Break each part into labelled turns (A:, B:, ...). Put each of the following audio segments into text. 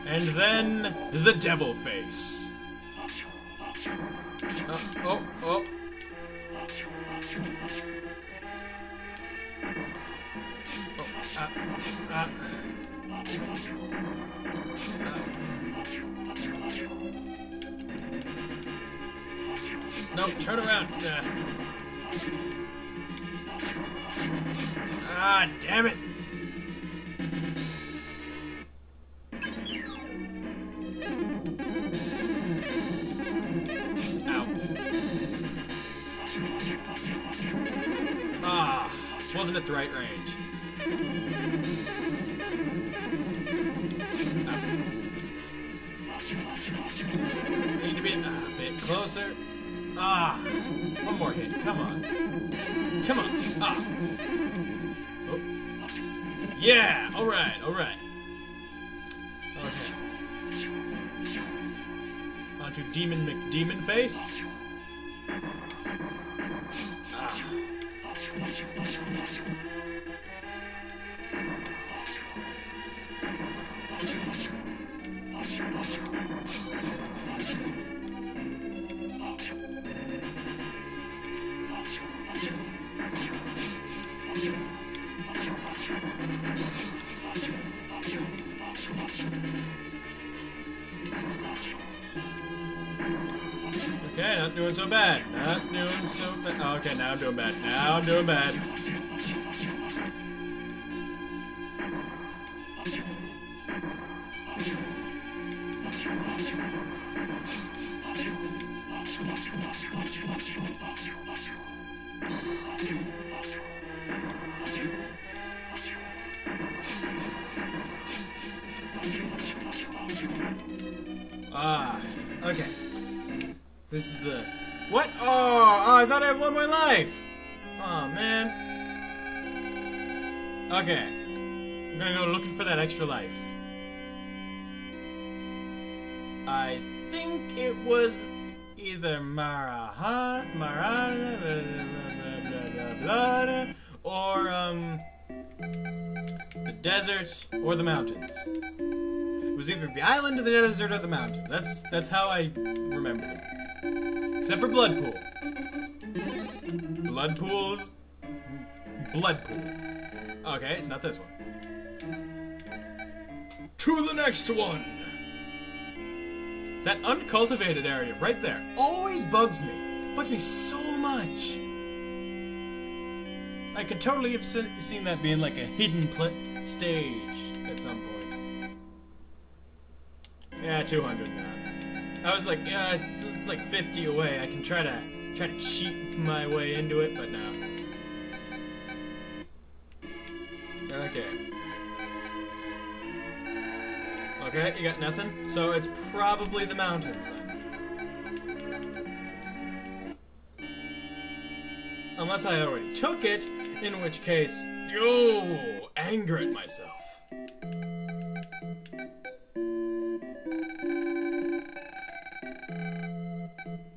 A: And then the devil face. Oh. No, turn around. Ah, damn it. Ow. Ah, wasn't at the right range. Need to be a bit closer. Ah, one more hit. Come on. Come on. Ah. Oh. Yeah. All right. Okay. On to Demon McDemon Face. Ah. Okay, not doing so bad. Not doing so bad. Oh, okay, now I'm doing bad. Now I'm doing bad. Ah, okay. This is the... What? Oh, I thought I had one more life! Oh, man. Okay. I'm gonna go looking for that extra life. I think it was either Marana, or, the desert, or the mountains. It was either the island, or the desert, or the mountains. That's how I remember it. Except for Blood Pool. Blood Pool's... Blood Pool. Okay, it's not this one. To the next one! That uncultivated area right there always bugs me. Bugs me so much. I could totally have seen that being like a hidden stage at some point. Yeah, 200 now. I was like, yeah, it's like 50 away. I can try to cheat my way into it, but no. Okay. Okay, you got nothing? So it's probably the mountains then. Unless I already took it, in which case, yo, anger at myself.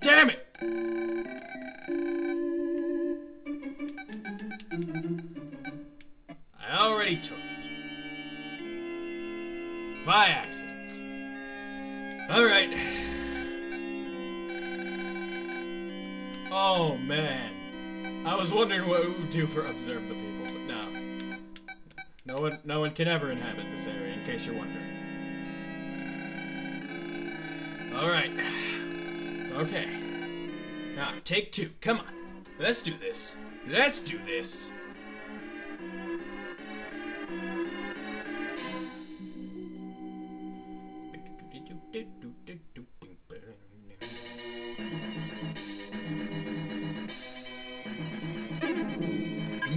A: Damn it! I already took it. By accident. Alright. Oh, man. I was wondering what it would do for Observe the People, but no. No one can ever inhabit this area, in case you're wondering. Alright. Okay. Now, take two. Come on. Let's do this. Let's do this.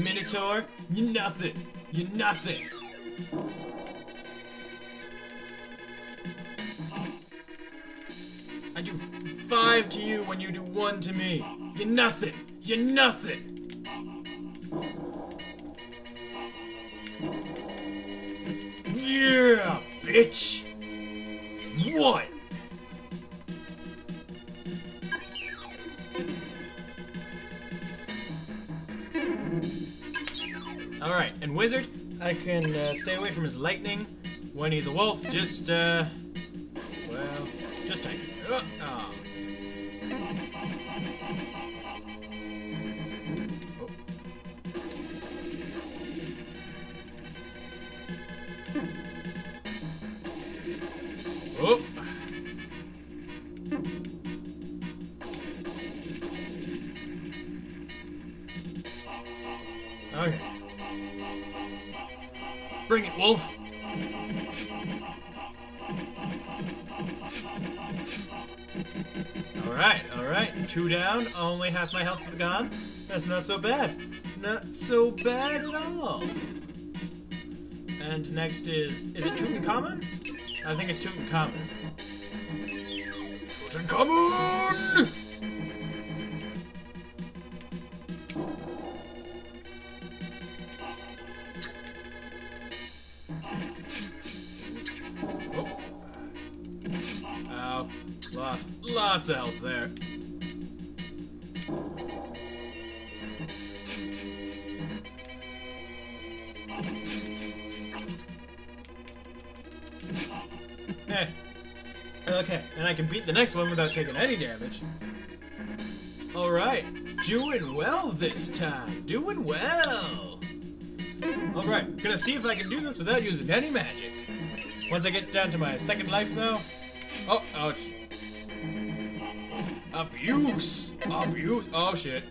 A: Minotaur, you're nothing. You're nothing. I do 5 to you when you do 1 to me. You're nothing. You're nothing. Yeah, bitch. 1. Alright, and Wizard, I can stay away from his lightning. When he's a wolf, just well. Just take it. Oh. Oh. Oh. Okay. Bring it, wolf. Alright. 2 down. Only half my health gone. That's not so bad. Not so bad at all. And next is it Tutankhamun? I think it's Tutankhamun. Tutankhamun! Oh. Lost lots of health there. Okay, and I can beat the next one without taking any damage. Alright, doing well this time. Doing well. Alright, gonna see if I can do this without using any magic. Once I get down to my second life, though. Oh, ouch. Abuse! Abuse! Oh, shit.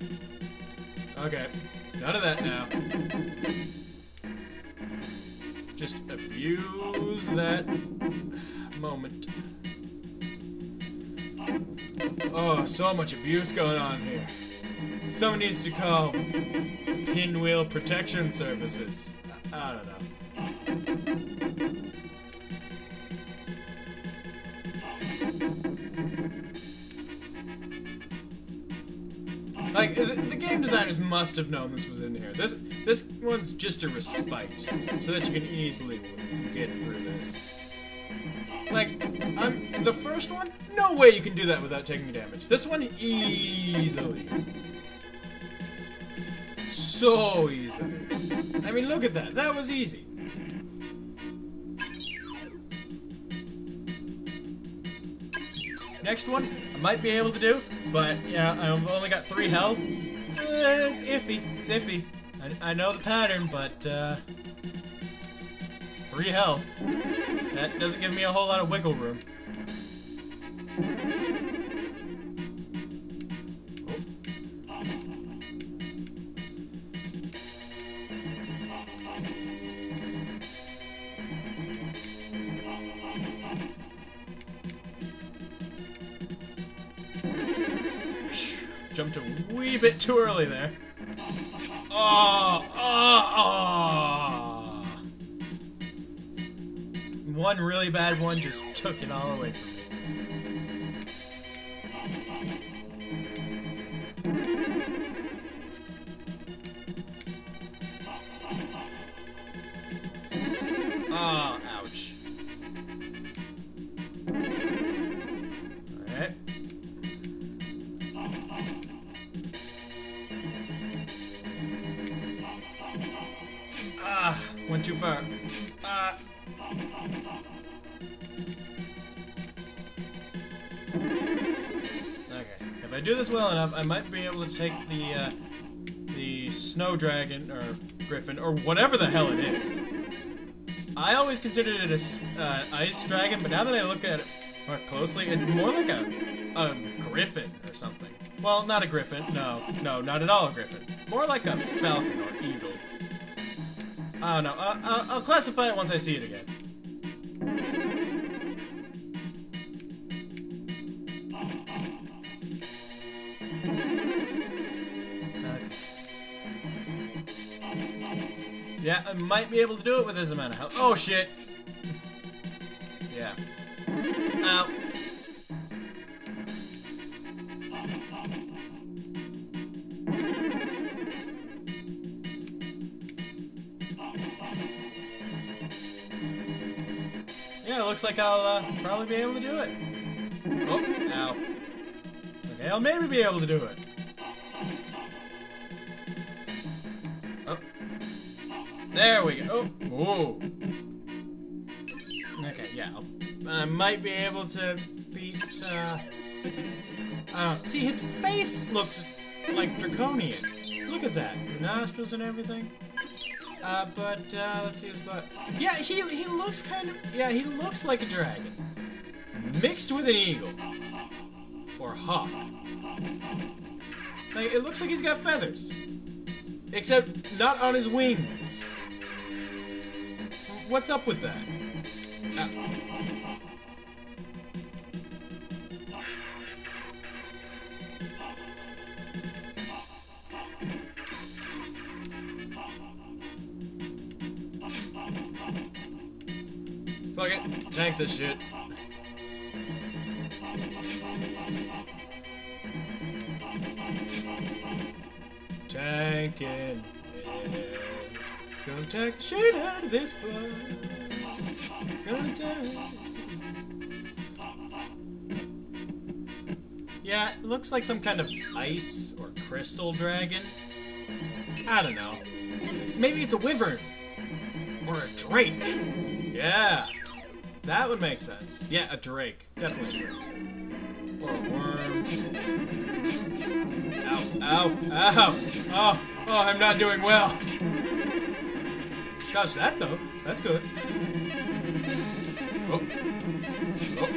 A: Okay, none of that now. Just abuse that moment. Oh, so much abuse going on here. Someone needs to call Pinwheel Protection Services. I don't know. Like, the game designers must have known this was in here. This one's just a respite, so that you can easily get through this. Like, the first one, no way you can do that without taking damage. This one, easily. So easily. I mean, look at that. That was easy. Next one, I might be able to do, but yeah, I've only got 3 health. It's iffy. It's iffy. I know the pattern, but 3 health. That doesn't give me a whole lot of wiggle room. Jumped a wee bit too early there. One really bad one just took it all away from me. Oh, ouch. Alright. Went too far. Okay. If I do this well enough, I might be able to take the snow dragon or griffin or whatever the hell it is. I always considered it a ice dragon, but now that I look at it more closely, it's more like a griffin or something. Well, not a griffin. No, not at all a griffin. More like a falcon or eagle. I don't know. I'll classify it once I see it again. Okay. Yeah, I might be able to do it with this amount of health. Oh, shit! Yeah. Ow. Yeah, it looks like I'll probably be able to do it. Oh, ow. Okay, I'll maybe be able to do it. Oh. There we go. Oh. Okay, yeah, I might be able to beat, see, his face looks like draconian. Look at that. The nostrils and everything. Let's see his butt. Yeah, he looks kind of, yeah, he looks like a dragon. Mixed with an eagle. Or hawk. Like, it looks like he's got feathers. Except not on his wings. What's up with that? Fuck it. Tank this shit. Tanking. Yeah. Gonna tank the shit out of this blood. Gonna tank. Yeah, it looks like some kind of ice or crystal dragon. I don't know. Maybe it's a wyvern. Or a drake. Yeah. That would make sense. Yeah, a drake. Definitely a drake. Or a worm. Ow, ow, ow. Oh, oh, I'm not doing well. Dodge that, though. That's good. Oh. Oh.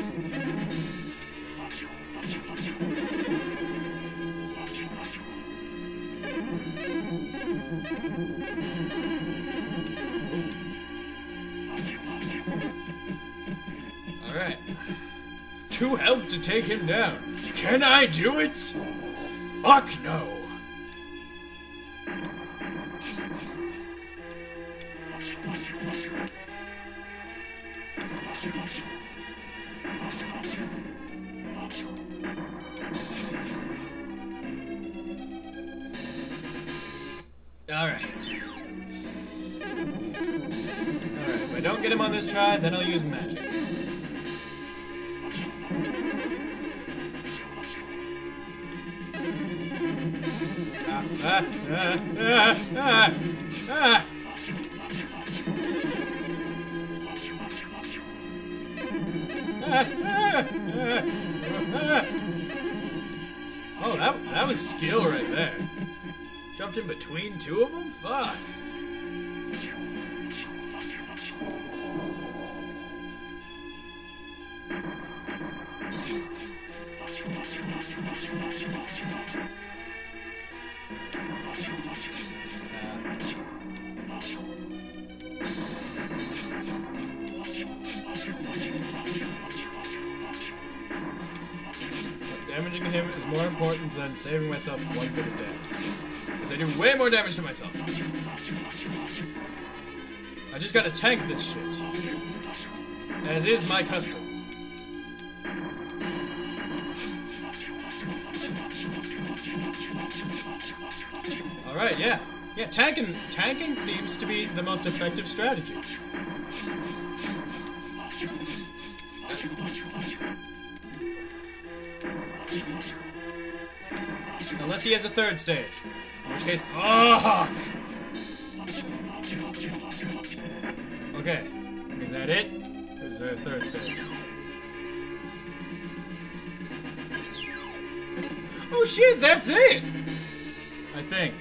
A: Alright. 2 health to take him down. Can I do it? Fuck no. Alright. If I don't get him on this try, then I'll use magic. Oh, that was skill right there. Jumped in between 2 of them? Fuck. Damaging him is more important than saving myself 1 bit of damage. Because I do way more damage to myself. I just gotta tank this shit. As is my custom. Alright, yeah. Yeah, tanking seems to be the most effective strategy. Unless he has a 3rd stage. In which case, fuck! Okay. Is that it? Or is there a 3rd stage? Oh shit, that's it! I think.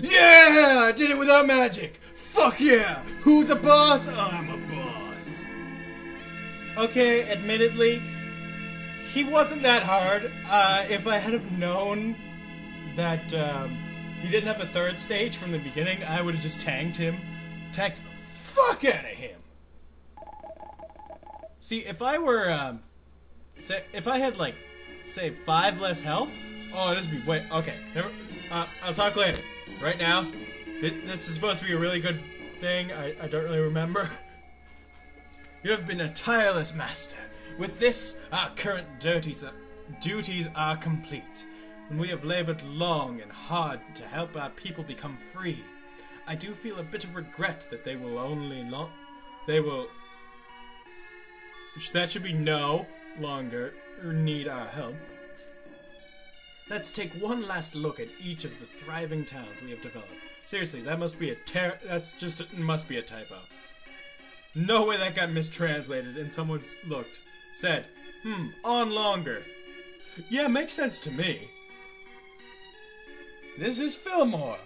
A: Yeah! I did it without magic! Fuck yeah! Who's a boss? I'm a boss. Okay, admittedly, he wasn't that hard. If I had have known that he didn't have a 3rd stage from the beginning, I would have just tanked him. Tanked the fuck out of him! See, if I were, if I had, like, say, 5 less health, oh, this would be way, okay, never, I'll talk later. Right now, this is supposed to be a really good thing, I don't really remember. You have been a tireless master. With this, our current duties are complete, and we have labored long and hard to help our people become free. I do feel a bit of regret that they will that should be no longer need our help. Let's take one last look at each of the thriving towns we have developed. Seriously, that must be a must be a typo. No way that got mistranslated and someone said, on longer. Yeah, makes sense to me. This is Fillmore.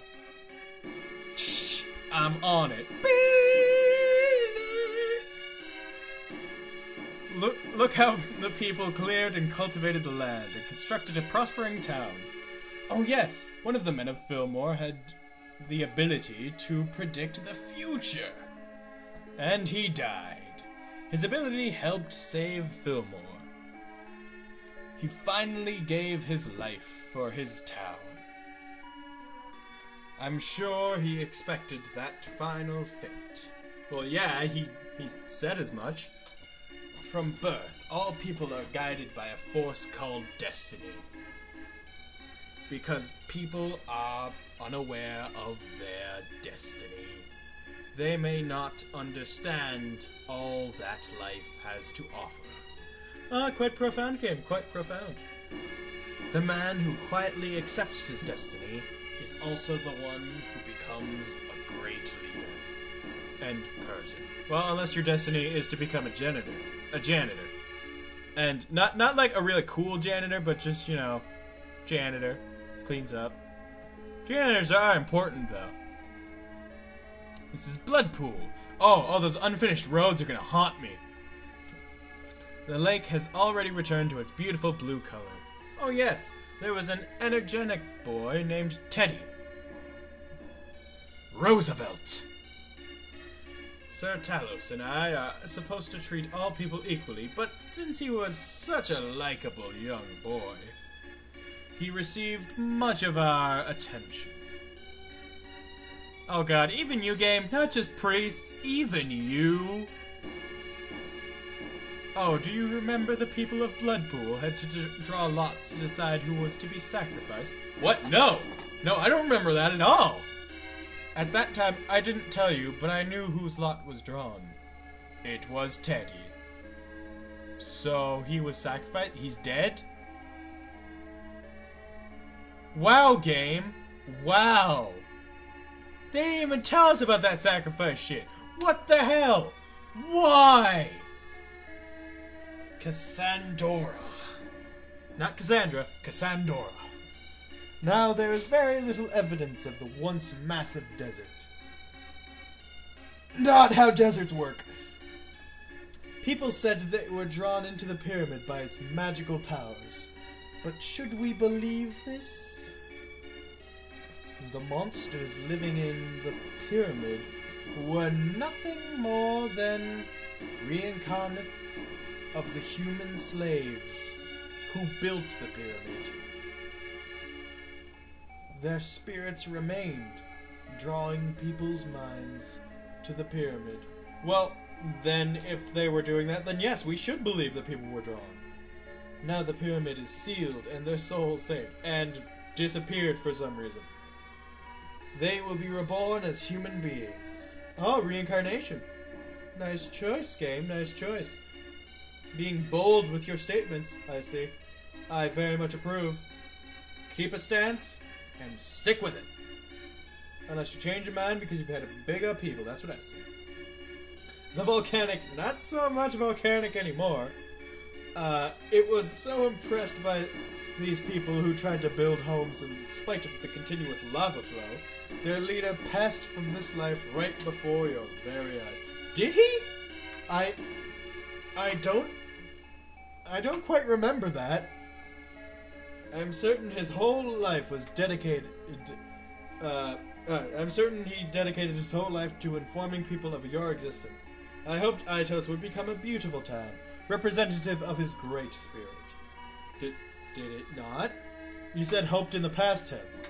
A: Shh, I'm on it. Look how the people cleared and cultivated the land and constructed a prospering town. Oh yes, one of the men of Fillmore had the ability to predict the future. And he died. His ability helped save Fillmore. He finally gave his life for his town. I'm sure he expected that final fate. Well, yeah, he said as much. From birth, all people are guided by a force called destiny. Because people are unaware of their destiny. They may not understand all that life has to offer. Quite profound game, quite profound. The man who quietly accepts his destiny is also the one who becomes a great leader and person. Well, unless your destiny is to become a janitor. And not like a really cool janitor, but just, you know, janitor. Cleans up. Janitors are important, though. This is Bloodpool. Oh, those unfinished roads are gonna haunt me. The lake has already returned to its beautiful blue color. Oh yes, there was an energetic boy named Teddy. Roosevelt. Sir Talos and I are supposed to treat all people equally, but since he was such a likable young boy, he received much of our attention. Oh god, even you, game, not just priests, even you. Oh, do you remember the people of Bloodpool had to draw lots to decide who was to be sacrificed? What? No! No, I don't remember that at all! At that time, I didn't tell you, but I knew whose lot was drawn. It was Teddy. So, he was sacrificed? He's dead? Wow, game! Wow! They didn't even tell us about that sacrifice shit! What the hell? Why? Cassandra. Not Cassandra, Cassandra. Now there is very little evidence of the once massive desert. Not how deserts work. People said they were drawn into the pyramid by its magical powers. But should we believe this? The monsters living in the pyramid were nothing more than reincarnates of the human slaves who built the pyramid. Their spirits remained, drawing people's minds to the pyramid. Well, then if they were doing that, then yes, we should believe that people were drawn. Now the pyramid is sealed and their souls saved, and disappeared for some reason. They will be reborn as human beings. Oh, reincarnation. Nice choice, game, nice choice. Being bold with your statements, I see. I very much approve. Keep a stance, and stick with it. Unless you change your mind because you've had a big upheaval, that's what I say. The volcanic, not so much volcanic anymore. It was so impressed by these people who tried to build homes in spite of the continuous lava flow. Their leader passed from this life right before your very eyes. Did he? I don't quite remember that. I'm certain his whole life was dedicated. I'm certain he dedicated his whole life to informing people of your existence. I hoped Itos would become a beautiful town, representative of his great spirit. Did it not? You said hoped in the past tense.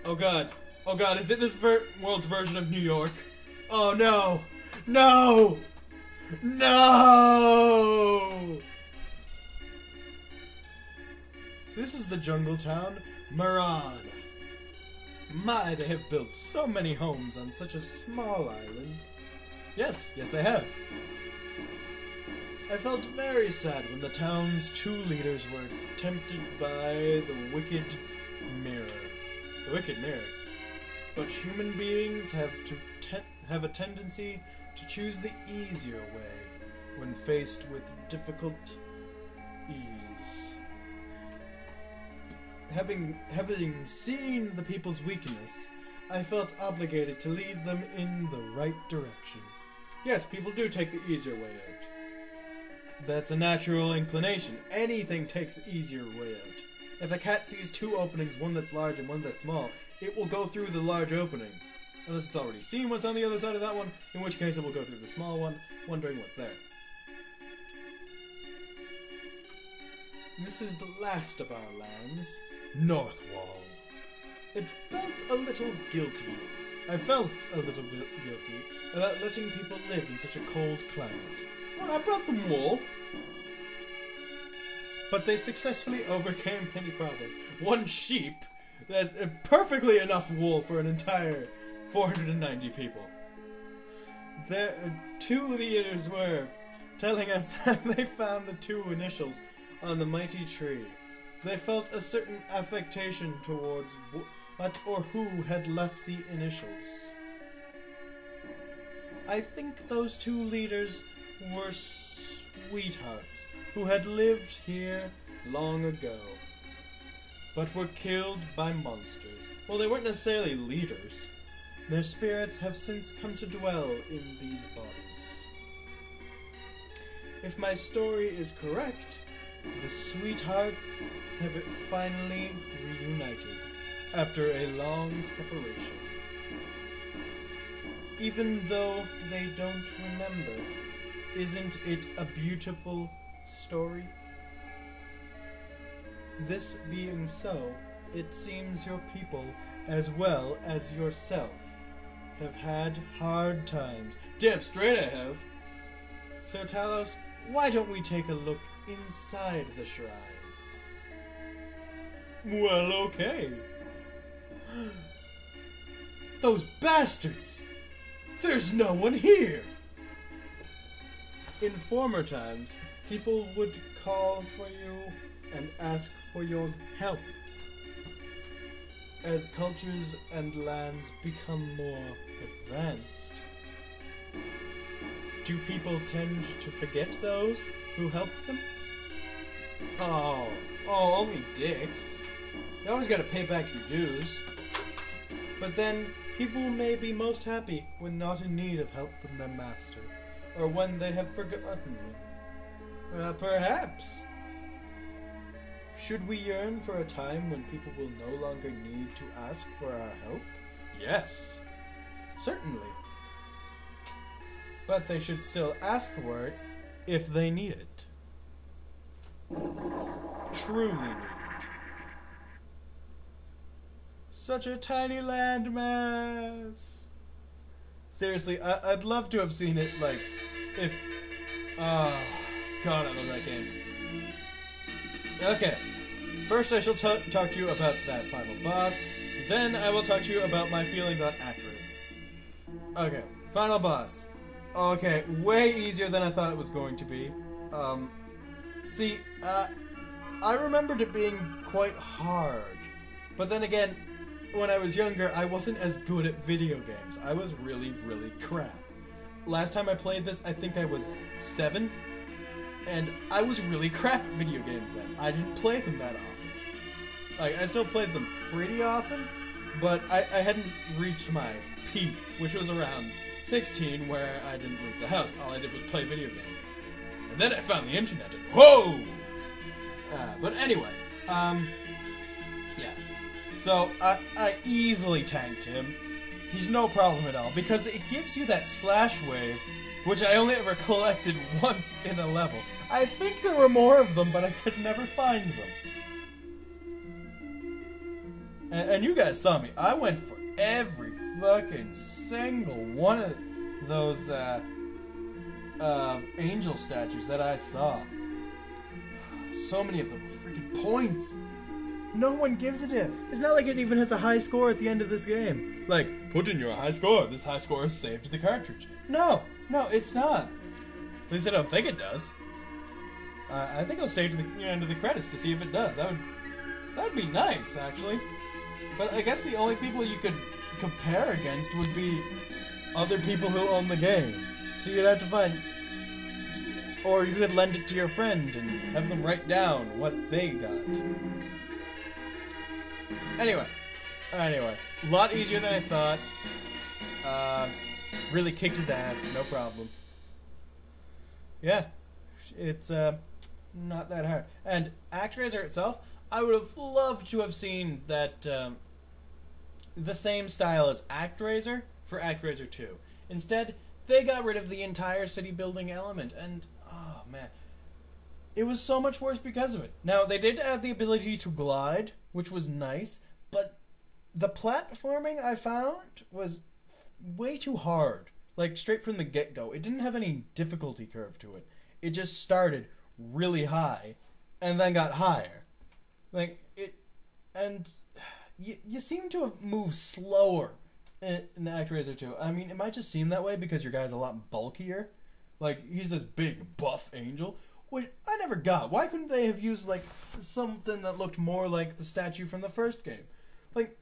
A: Oh god. Oh god, is it this world's version of New York? Oh no! No! No! This is the jungle town, Maran. My, they have built so many homes on such a small island. Yes, they have. I felt very sad when the town's two leaders were tempted by the wicked mirror. The wicked mirror. But human beings have
B: have a tendency to choose the easier way when faced with difficult ease. Having seen the people's weakness, I felt obligated to lead them in the right direction. Yes, people do take the easier way out. That's a natural inclination. Anything takes the easier way out. If a cat sees two openings, one that's large and one that's small, it will go through the large opening. Unless it's already seen what's on the other side of that one, in which case it will go through the small one, wondering what's there. This is the last of our lands, Northwall. It felt a little guilty. I felt a little bit guilty about letting people live in such a cold climate. Well, I brought them wool. But they successfully overcame many problems. One sheep, that perfectly enough wool for an entire 490 people. Their two leaders were telling us that they found the two initials on the mighty tree. They felt a certain affectation towards what or who had left the initials. I think those two leaders were sweethearts who had lived here long ago, but were killed by monsters. Well, they weren't necessarily leaders. Their spirits have since come to dwell in these bodies. If my story is correct, the sweethearts have finally reunited after a long separation. Even though they don't remember, isn't it a beautiful story? This being so, it seems your people, as well as yourself, have had hard times. Damn straight I have! So Talos, why don't we take a look inside the shrine? Well, okay. Those bastards! There's no one here! In former times, people would call for you and ask for your help. As cultures and lands become more advanced, do people tend to forget those who helped them? Oh, only dicks. You always gotta pay back your dues. But then, people may be most happy when not in need of help from their master, or when they have forgotten you. Well, perhaps. Should we yearn for a time when people will no longer need to ask for our help? Yes, certainly. But they should still ask for it if they need it. Truly need it. Such a tiny landmass. Seriously, I'd love to have seen it, like, if... Oh, God, I love that game. Okay, first I shall talk to you about that final boss, then I will talk to you about my feelings on actraiser. Okay, final boss. Okay, way easier than I thought it was going to be. See, I remembered it being quite hard, but then again, when I was younger, I wasn't as good at video games. I was really, really crap. Last time I played this, I think I was 7, and I was really crap at video games then. I didn't play them that often. Like, I still played them pretty often, but I hadn't reached my peak, which was around 16, where I didn't leave the house. All I did was play video games. And then I found the internet, and whoa! But anyway, yeah. So, I easily tanked him. He's no problem at all, because it gives you that slash wave, which I only ever collected once in a level. I think there were more of them, but I could never find them. And you guys saw me. I went for every fucking single one of those angel statues that I saw. So many of them were freaking points. No one gives it to him. It's not like it even has a high score at the end of this game. Like, put in your high score. This high score is saved to the cartridge. No, it's not. At least I don't think it does. I think I'll stay to the end of the credits to see if it does. That would be nice, actually. But I guess the only people you could compare against would be other people who own the game. So you'd have to find... Or you could lend it to your friend and have them write down what they got. Anyway. A lot easier than I thought. Really kicked his ass, no problem. Yeah. It's, not that hard. And actraiser itself, I would have loved to have seen that, the same style as actraiser for actraiser 2. Instead, they got rid of the entire city building element, and oh man, it was so much worse because of it. Now, they did add the ability to glide, which was nice, but the platforming I found was way too hard. Like, straight from the get-go. It didn't have any difficulty curve to it. It just started really high, and then got higher. Like, and you seem to have moved slower in actraiser 2. I mean, it might just seem that way because your guy's a lot bulkier. Like, he's this big, buff angel, which I never got. Why couldn't they have used, like, something that looked more like the statue from the first game? Like,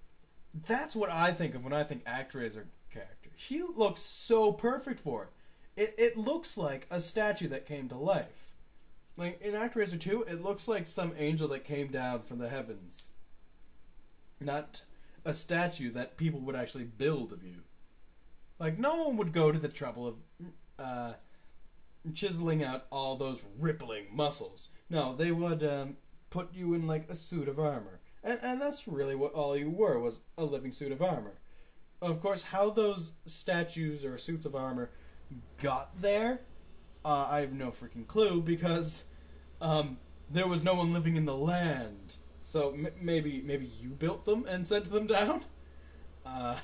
B: that's what I think of when I think actraiser character. He looks so perfect for it. It looks like a statue that came to life. Like, in actraiser 2, it looks like some angel that came down from the heavens. Not a statue that people would actually build of you. Like, no one would go to the trouble of chiseling out all those rippling muscles. No, they would put you in, like, a suit of armor. And that's really what all you were, was a living suit of armor. Of course, how those statues or suits of armor got there, I have no freaking clue, because there was no one living in the land. So maybe you built them and sent them down? I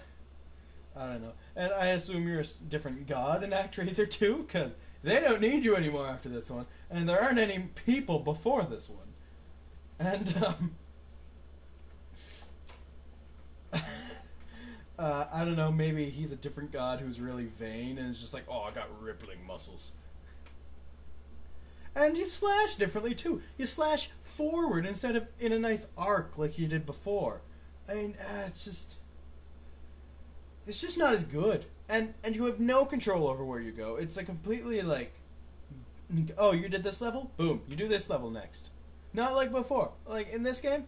B: don't know. And I assume you're a different god in actraiser 2, because they don't need you anymore after this one. And there aren't any people before this one. And, I don't know, maybe he's a different god who's really vain and is just like, oh, I got rippling muscles. And you slash differently, too. You slash forward instead of in a nice arc like you did before. I mean, it's just not as good. And you have no control over where you go. It's a completely, like, oh, you did this level? Boom, you do this level next. Not like before. Like, in this game,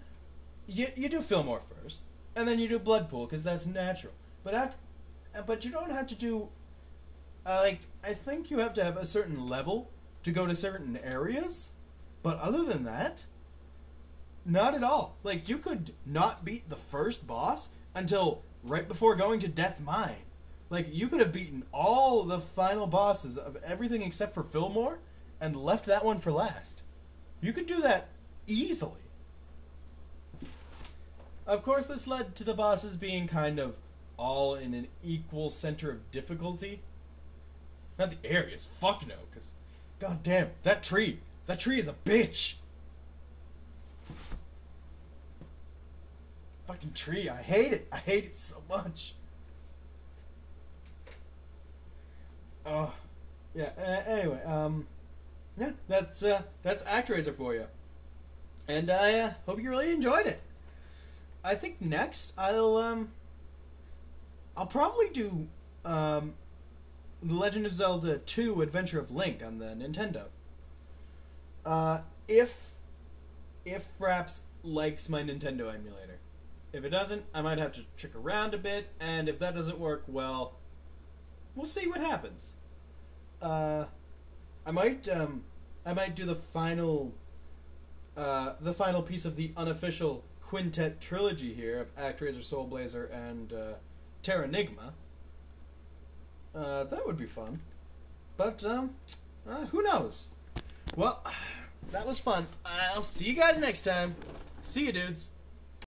B: you do Fillmore first, and then you do Bloodpool, because that's natural. But you don't have to do, like, I think you have to have a certain level to go to certain areas, but other than that, not at all. Like, you could not beat the first boss until right before going to Death Mine. Like, you could have beaten all the final bosses of everything except for Fillmore and left that one for last. You could do that easily. Of course, this led to the bosses being kind of all in an equal center of difficulty. Not the areas, fuck no, because god damn, that tree is a bitch. Fucking tree, I hate it so much. Oh, yeah, anyway, yeah, that's actraiser for you. And I hope you really enjoyed it. I think next I'll probably do The Legend of Zelda 2 Adventure of Link on the Nintendo. If Fraps likes my Nintendo emulator. If it doesn't, I might have to trick around a bit, and if that doesn't work, well, we'll see what happens. I might do the final piece of the unofficial quintet trilogy here of actraiser, Soul Blazer, and Terranigma. That would be fun. But who knows? Well, that was fun. I'll see you guys next time. See you, dudes.